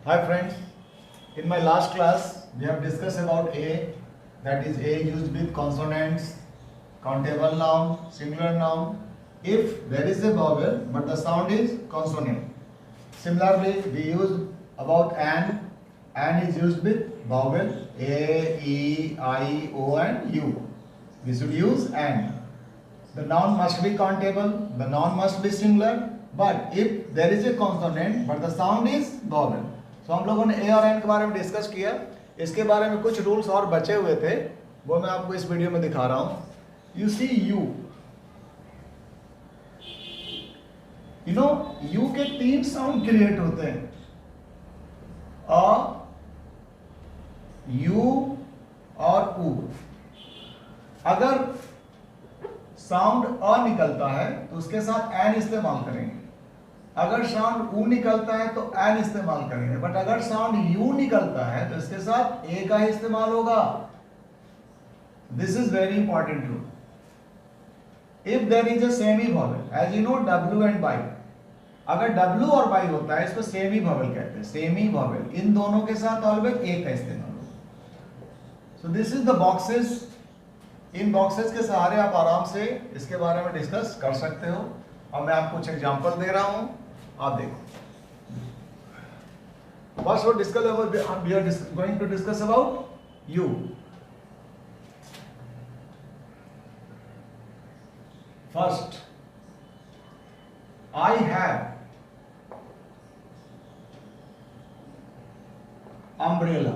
Hi friends, in my last class we have discussed about A, that is A used with consonants, countable noun, singular noun, if there is a vowel but the sound is consonant. Similarly, we use about and is used with vowel A, E, I, O and U. We should use and. The noun must be countable, the noun must be singular, but if there is a consonant but the sound is vowel. तो हम लोगों ने ए और N के बारे में discuss किया। इसके बारे में कुछ रूल्स और बचे हुए थे, वो मैं आपको इस वीडियो में दिखा रहा हूं। You see you know U के 3 साउंड क्रिएट होते हैं, अ, यू और ऊ। अगर साउंड अ निकलता है तो उसके साथ एन इस्तेमाल करेंगे, अगर साउंड ऊ निकलता है तो एन इस्तेमाल करेंगे, बट अगर साउंड यू निकलता है तो इसके साथ ए का ही इस्तेमाल होगा। This is very important rule. If there is a semi vowel, as you know W and Y, अगर डब्ल्यू और बाई होता है इसको सेमी वॉवेल कहते हैं। सेमी वॉवेल, इन दोनों के साथ ऑलवेज ए का इस्तेमाल होगा। सो this is the boxes. In boxes के सहारे आप आराम से इसके बारे में डिस्कस कर सकते हो, और मैं आपको कुछ एग्जांपल दे रहा हूं, आप देखो। First we discuss about, we are going to discuss about you. First, I have umbrella.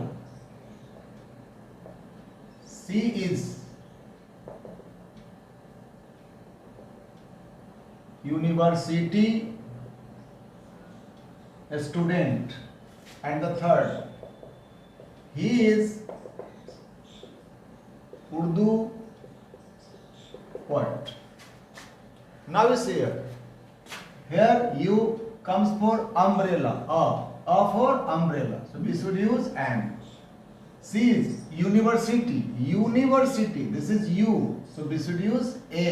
She is university student, and the third, he is Urdu poet. Now you see here you comes for umbrella, a for umbrella, so we should use and. She is university, this is U, so we should use a,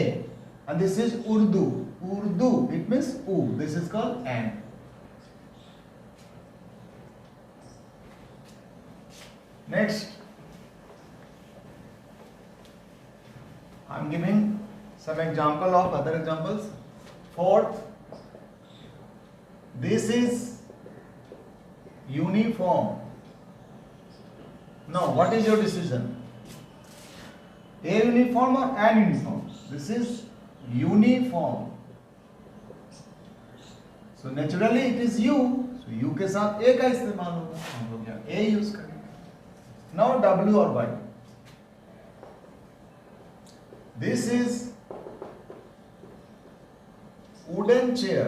and this is Urdu, it means U, this is called and. Next, I am giving some example of other examples. Fourth, this is uniform. Now, what is your decision? A uniform or an uniform? This is uniform. So naturally it is U. So U के साथ A का इस्तेमाल होगा, हम लोग यहाँ A use करेंगे। Now W और Y. This is wooden chair.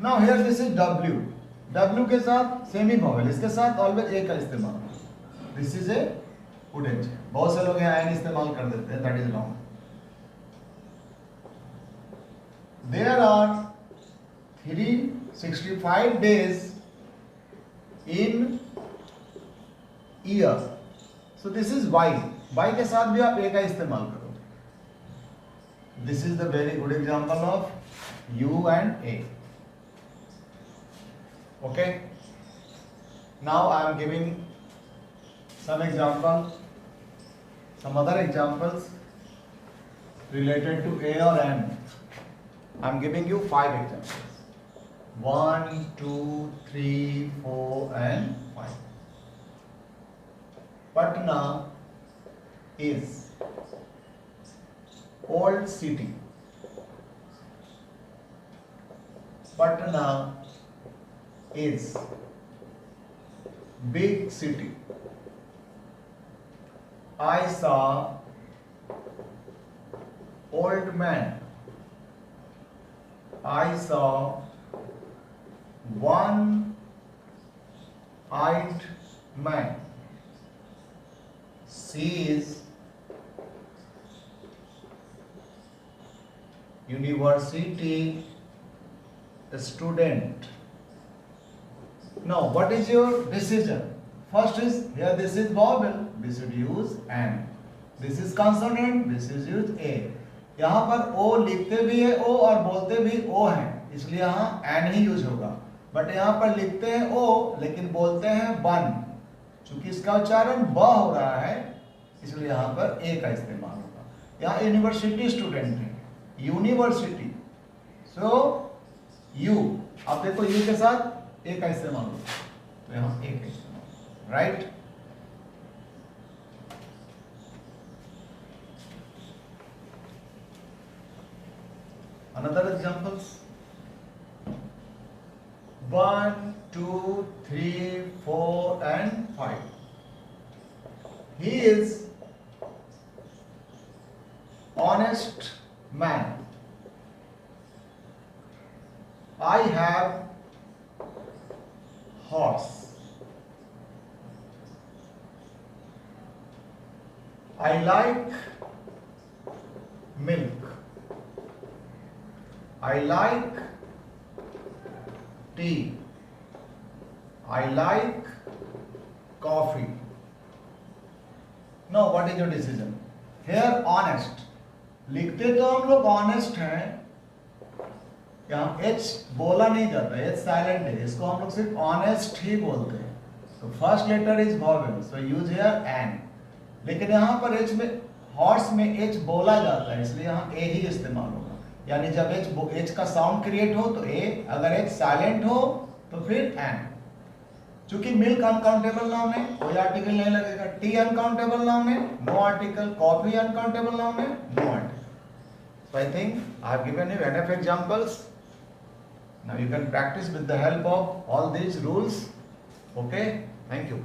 Now here this is W. W के साथ सेमी वॉवेल, इसके साथ ऑलवेज ए का इस्तेमाल। This is a wooden chair. बहुत से लोग यहाँ एन इस्तेमाल कर देते हैं, that is wrong. There are 365 days in year, so this is why. Y के साथ भी आप ए का इस्तेमाल करोगे। This is the very good example of U and A. Okay, now I am giving some other examples related to A or N. I am giving you 5 examples. 1, 2, 3, 4 and 5. Patna is old city. Patna is big city. I saw old man. I saw one-eyed man. She is university student. Now, what is your decision? First is, here this is vowel, we should use and. This is consonant, this is use a. यहाँ पर ओ लिखते भी है ओ और बोलते भी ओ हैं, इसलिए यहाँ एन ही यूज होगा। बट यहां पर लिखते हैं ओ लेकिन बोलते हैं बन। चूंकि इसका उच्चारण ब हो रहा है इसलिए यहां पर ए का इस्तेमाल होगा। यहां यूनिवर्सिटी स्टूडेंट है, यूनिवर्सिटी, सो यू। अब देखो यू के साथ ए का इस्तेमाल होगा, तो यहां ए का इस्तेमाल, right. Another examples. 1, 2, 3, 4 and 5. He is honest man. I have horse. I like milk. I like tea. I like coffee. Now what is your decision? Here honest लिखते तो हम लोग honest हैं, यहाँ H बोला नहीं जाता, H साइलेंट है, इसको हम लोग सिर्फ honest ही बोलते हैं। तो first letter is vowel, so use here an। लेकिन यहाँ पर H में हॉर्स में H बोला जाता है इसलिए यहाँ A ही इस्तेमाल होगा। यानी जब H का साउंड क्रिएट हो तो A, अगर H साइलेंट हो तो फिर एन। चूंकि मिल्क अनकाउंटेबल नाउन है कोई आर्टिकल नहीं लगेगा, टी अनकाउंटेबल नाउन है no article, coffee uncountable noun है no article. So I think I have given you enough examples. Now you can practise with the help of all these rules. Okay, thank you.